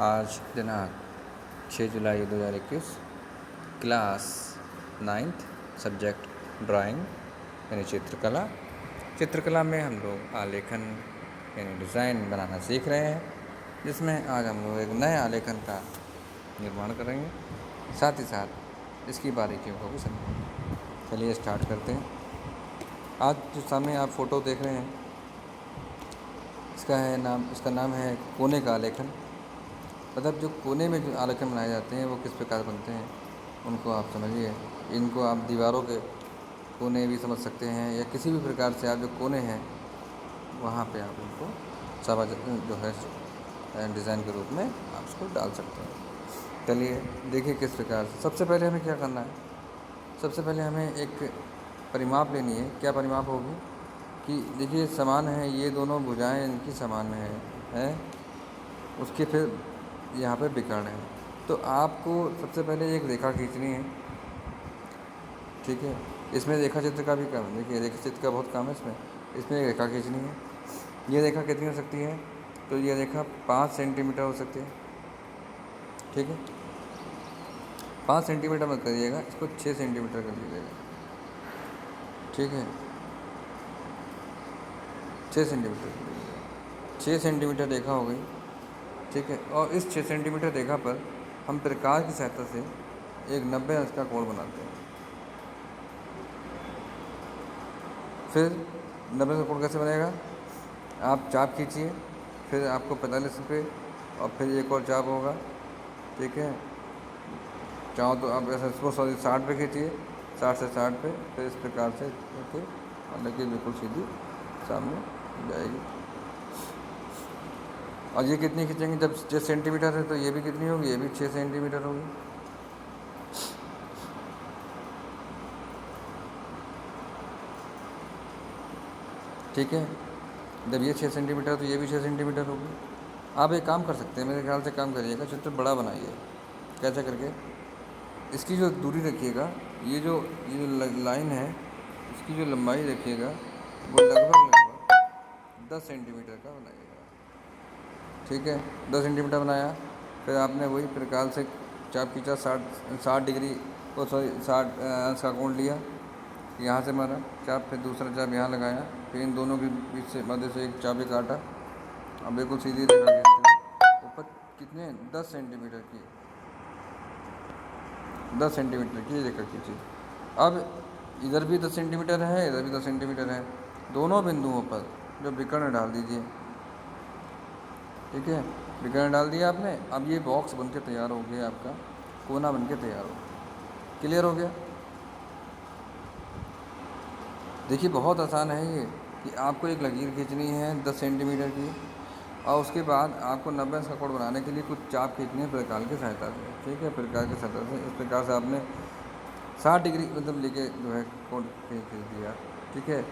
आज दिनांक 6 जुलाई 2021, class 9th, subject drawing यानी चित्रकला। चित्रकला में हम लोग आलेखन यानी डिज़ाइन बनाना सीख रहे हैं, जिसमें आज हम लोग एक नए आलेखन का निर्माण करेंगे, साथ ही साथ इसकी बारीकियों को भी समझेंगे। चलिए स्टार्ट करते हैं। आज जो सामने आप फ़ोटो देख रहे हैं, इसका नाम है कोने का आलेखन। मतलब जो कोने में जो आलेखन बनाए जाते हैं वो किस प्रकार बनते हैं उनको आप समझिए। इनको आप दीवारों के कोने भी समझ सकते हैं, या किसी भी प्रकार से आप जो कोने हैं वहाँ पे आप उनको समझ जो है डिज़ाइन के रूप में आप उसको डाल सकते हैं। चलिए देखिए किस प्रकार से। सबसे पहले हमें क्या करना है, सबसे पहले हमें एक परिमाप लेनी है। क्या परिमाप होगी कि देखिए समान है, ये दोनों भुजाएं इनकी समान है उसके फिर यहाँ पे विकर्ण है। तो आपको सबसे पहले एक रेखा खींचनी है, ठीक है। इसमें रेखा चित्र का भी काम है। देखिए रेखा चित्र का बहुत काम है इसमें एक रेखा खींचनी है। ये रेखा कितनी हो सकती है, तो ये रेखा 5 सेंटीमीटर हो सकती है, ठीक है। 5 सेंटीमीटर मत करिएगा, इसको 6 सेंटीमीटर कर लीजिएगा, ठीक है। 6 सेंटीमीटर कर लीजिएगा। 6 सेंटीमीटर रेखा हो गई, ठीक है। और इस 6 सेंटीमीटर रेखा पर हम प्रकाश की सहायता से एक 90 अंश का कोण बनाते हैं। फिर 90 का कोण कैसे बनेगा, आप चाप खींचिए, फिर आपको 45 पे और फिर एक और चाप होगा, ठीक है। चाहो तो आप ऐसा इसको 60 पे खींचिए, 60 से 60 पे, फिर इस प्रकार से करके हालांकि बिल्कुल सीधी सामने जाएगी। और ये कितनी खींचेंगे, जब 6 सेंटीमीटर है तो ये भी कितनी होगी, ये भी 6 सेंटीमीटर होगी, ठीक है। जब ये 6 सेंटीमीटर तो ये भी 6 सेंटीमीटर होगी। आप एक काम कर सकते हैं, मेरे ख्याल से काम करिएगा, चित्र बड़ा बनाइए। कैसे करके, इसकी जो दूरी रखिएगा, ये जो लाइन है इसकी जो लंबाई रखिएगा वो लगभग 10 सेंटीमीटर का बनाइएगा, ठीक है। 10 सेंटीमीटर बनाया, फिर आपने वही प्रकार से चाप खींचा, 60 डिग्री को 60 अंश का कोण लिया, यहाँ से मारा चाप, फिर दूसरा चाप यहाँ लगाया, फिर इन दोनों के बीच से मध्य से एक चाबी काटा। अब बिल्कुल सीधी रेखा खींचते हैं ऊपर कितने 10 सेंटीमीटर की 10 सेंटीमीटर की रेखा खींची। अब इधर भी 10 सेंटीमीटर है, इधर भी 10 सेंटीमीटर है, दोनों बिंदुओं पर जो विकर्ण डाल दीजिए, ठीक है। विकर्ण डाल दिया आपने। अब ये बॉक्स बनके तैयार हो गया, आपका कोना बनके तैयार हो गया। क्लियर हो गया। देखिए बहुत आसान है ये, कि आपको एक लकीर खींचनी है 10 सेंटीमीटर की, और उसके बाद आपको 90 अंश का कोण बनाने के लिए कुछ चाप खींचनी है प्रकार की सहायता से, ठीक है। प्रकार की सहायता से इस प्रकार से आपने 60 डिग्री मतलब लेके जो है कोण खींच दिया, ठीक है।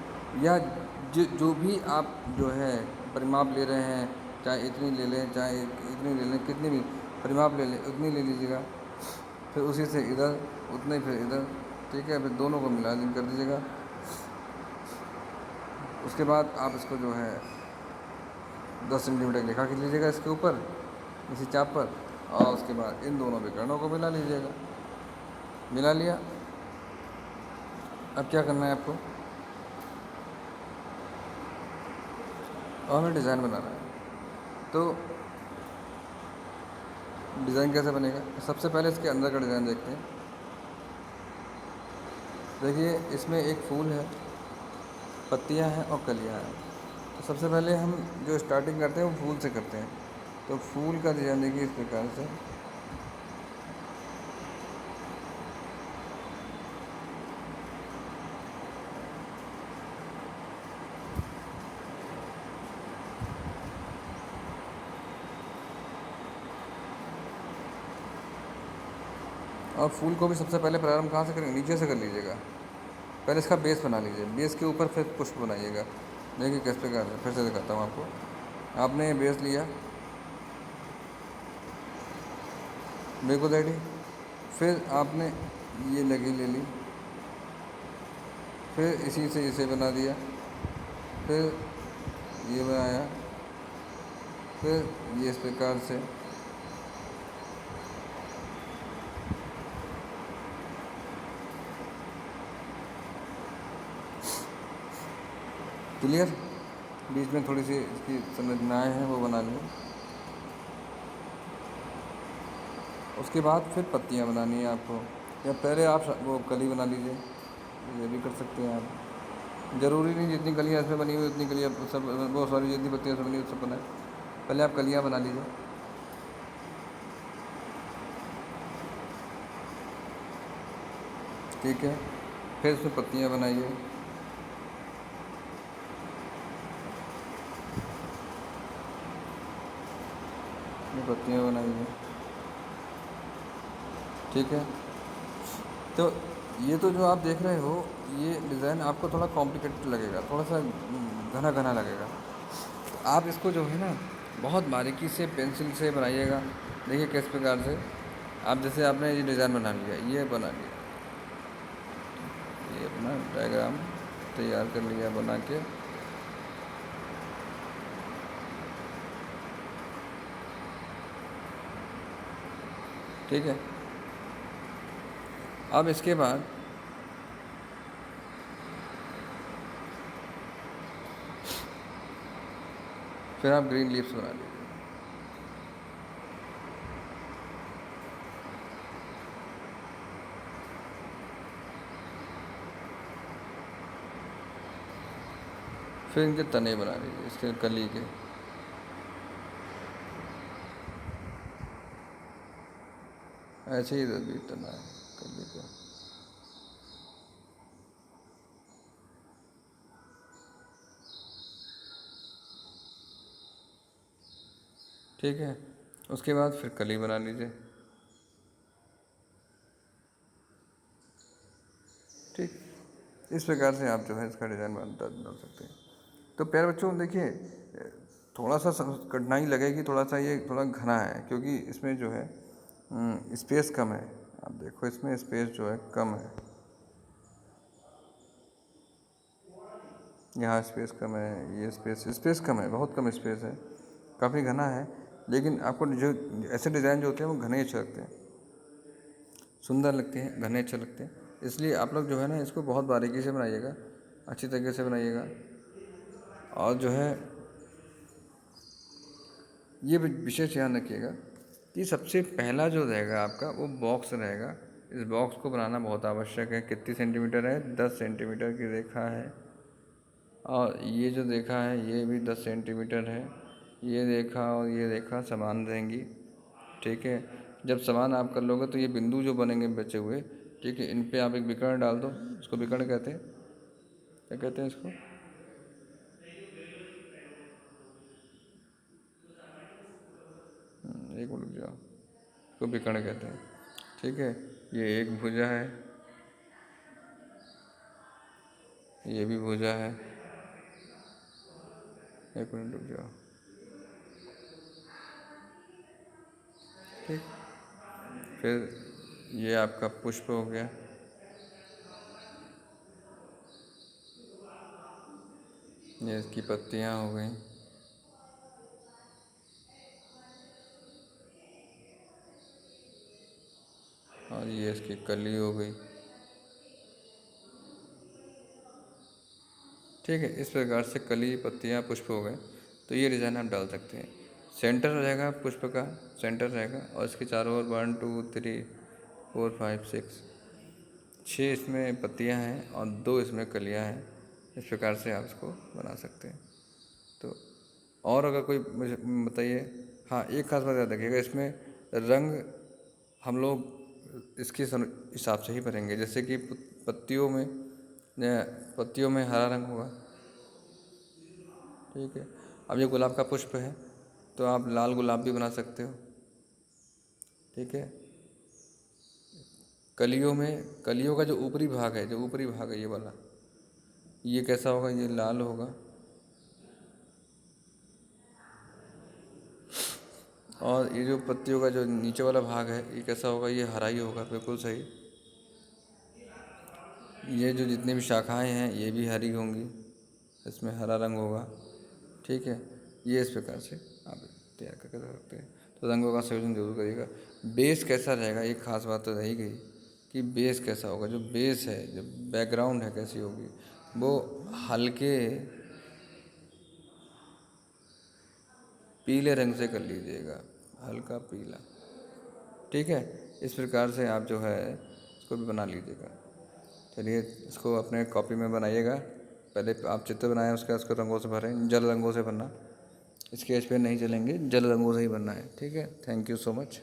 या जो भी आप जो है परिमाप ले रहे हैं, चाहे इतनी ले लें चाहे इतनी ले लें, कितनी भी परिमाप ले लें उतनी ले लीजिएगा। फिर उसी से इधर उतने, फिर इधर, ठीक है। फिर दोनों को मिला कर दीजिएगा। उसके बाद आप इसको जो है 10 सेंटीमीटर की रेखा खींच लीजिएगा इसके ऊपर, इसी चाप पर, और उसके बाद इन दोनों विकर्णों को मिला लीजिएगा। मिला लिया। अब क्या करना है आपको, और हमें डिज़ाइन बनाना है। तो डिज़ाइन कैसे बनेगा, सबसे पहले इसके अंदर का डिज़ाइन देखते हैं। देखिए इसमें एक फूल है, पत्तियां हैं और कलियां हैं। तो सबसे पहले हम जो स्टार्टिंग करते हैं वो फूल से करते हैं। तो फूल का डिज़ाइन देखिए इस प्रकार से, और फूल को भी सबसे पहले प्रारंभ कहाँ से करेंगे, नीचे से कर लीजिएगा। पहले इसका बेस बना लीजिए, बेस के ऊपर फिर पुष्प बनाइएगा। देखिए किस प्रकार से, फिर से दिखाता हूँ आपको। आपने बेस लिया, बिल्कुल रेडी। फिर आपने ये लगी ले ली, फिर इसी से इसे बना दिया, फिर ये बनाया, फिर ये इस प्रकार से, क्लियर। बीच में थोड़ी सी इसकी संरचनाएँ हैं वो बना लें। उसके बाद फिर पत्तियाँ बनानी है आपको, या पहले आप वो कली बना लीजिए, ये भी कर सकते हैं आप। ज़रूरी नहीं जितनी कलियाँ इसमें बनी हुई उतनी कलियाँ सब, वो सॉरी जितनी पत्तियाँ इसमें बनी हुई सब बनाए। पहले आप कलियाँ बना लीजिए। ठीक है, फिर इसमें पत्तियाँ बनाइए। ये पत्तियाँ बनाइए। ठीक है, तो ये तो जो आप देख रहे हो ये डिज़ाइन आपको थोड़ा कॉम्प्लिकेटेड लगेगा, थोड़ा सा घना घना लगेगा। तो आप इसको जो है ना बहुत बारीकी से पेंसिल से बनाइएगा। देखिए किस प्रकार से आप, जैसे आपने ये डिज़ाइन बना लिया, ये बना लिया, ये अपना डायग्राम तैयार कर लिया बना के। ठीक है, अब इसके बाद फिर आप ग्रीन लीव्स बना लीजिए। फिर इनके तने बना लीजिए, इसके कली के। ऐसे ही इधर भी तना है कली का। ठीक है, उसके बाद फिर कली बना लीजिए। ठीक, इस प्रकार से आप जो है इसका डिज़ाइन डाल सकते हैं। तो प्यारे बच्चों देखिए, थोड़ा सा कठिनाई लगेगी, थोड़ा सा ये थोड़ा घना है क्योंकि इसमें जो है स्पेस कम है। आप देखो इसमें स्पेस जो है कम है, यहाँ स्पेस कम है, ये स्पेस कम है, बहुत कम स्पेस है, काफ़ी घना है। लेकिन आपको जो ऐसे डिज़ाइन जो होते हैं वो घने अच्छे लगते हैं, सुंदर लगते हैं, घने अच्छे लगते हैं। इसलिए आप लोग जो है ना इसको बहुत बारीकी से बनाइएगा, अच्छी तरीके से बनाइएगा। और जो है ये विशेष ध्यान रखिएगा कि सबसे पहला जो रहेगा आपका वो बॉक्स रहेगा। इस बॉक्स को बनाना बहुत आवश्यक है। कितनी सेंटीमीटर है? 10 सेंटीमीटर की रेखा है, और ये जो रेखा है ये भी 10 सेंटीमीटर है। ये रेखा और ये रेखा समान रहेंगी। ठीक है, जब समान आप कर लोगे तो ये बिंदु जो बनेंगे बचे हुए, ठीक है, इन पे आप एक विकर्ण डाल दो। इसको विकर्ण कहते हैं, क्या कहते हैं इसको? एक मिनट जाओ, इसको विकर्ण कहते हैं। ठीक है, ये एक भुजा है, ये भी भुजा है। एक मिनट रुक जाओ। ठीक, फिर ये आपका पुष्प हो गया, ये इसकी पत्तियाँ हो गई, और ये इसकी कली हो गई। ठीक है, इस प्रकार से कली, पत्तियाँ, पुष्प हो गए। तो ये डिज़ाइन आप डाल सकते हैं। सेंटर रहेगा पुष्प का, सेंटर रहेगा, और इसके चारों ओर 1 2 3 4 5 6 6 इसमें पत्तियाँ हैं और 2 इसमें कलियाँ हैं। इस प्रकार से आप इसको बना सकते हैं। तो और अगर कोई मुझे बताइए। हाँ, एक खास बात याद रखिएगा, इसमें रंग हम लोग इसके हिसाब से ही भरेंगे। जैसे कि पत्तियों में पत्तियों में हरा रंग होगा। ठीक है, अब ये गुलाब का पुष्प है तो आप लाल गुलाब भी बना सकते हो। ठीक है, कलियों में, कलियों का जो ऊपरी भाग है, जो ऊपरी भाग है ये वाला, ये कैसा होगा? ये लाल होगा। और ये जो पत्तियों का जो नीचे वाला भाग है ये कैसा होगा? ये हरा ही होगा, बिल्कुल सही। ये जो जितनी भी शाखाएं हैं ये भी हरी होंगी, इसमें हरा रंग होगा। ठीक है, ये इस प्रकार से आप तैयार करके रख सकते हैं। तो रंगों का संयोजन जरूर करिएगा। बेस कैसा रहेगा, एक खास बात तो रही गई कि बेस कैसा होगा। जो बेस है, जो बैकग्राउंड है कैसी होगी, वो हल्के पीले रंग से कर लीजिएगा, हल्का पीला। ठीक है, इस प्रकार से आप जो है इसको भी बना लीजिएगा। चलिए इसको अपने कॉपी में बनाइएगा। पहले आप चित्र बनाएं, उसके बाद उसको रंगों से भरें, जल रंगों से भरना। स्केच पेन नहीं चलेंगे, जल रंगों से ही बनना है। ठीक है, थैंक यू सो मच।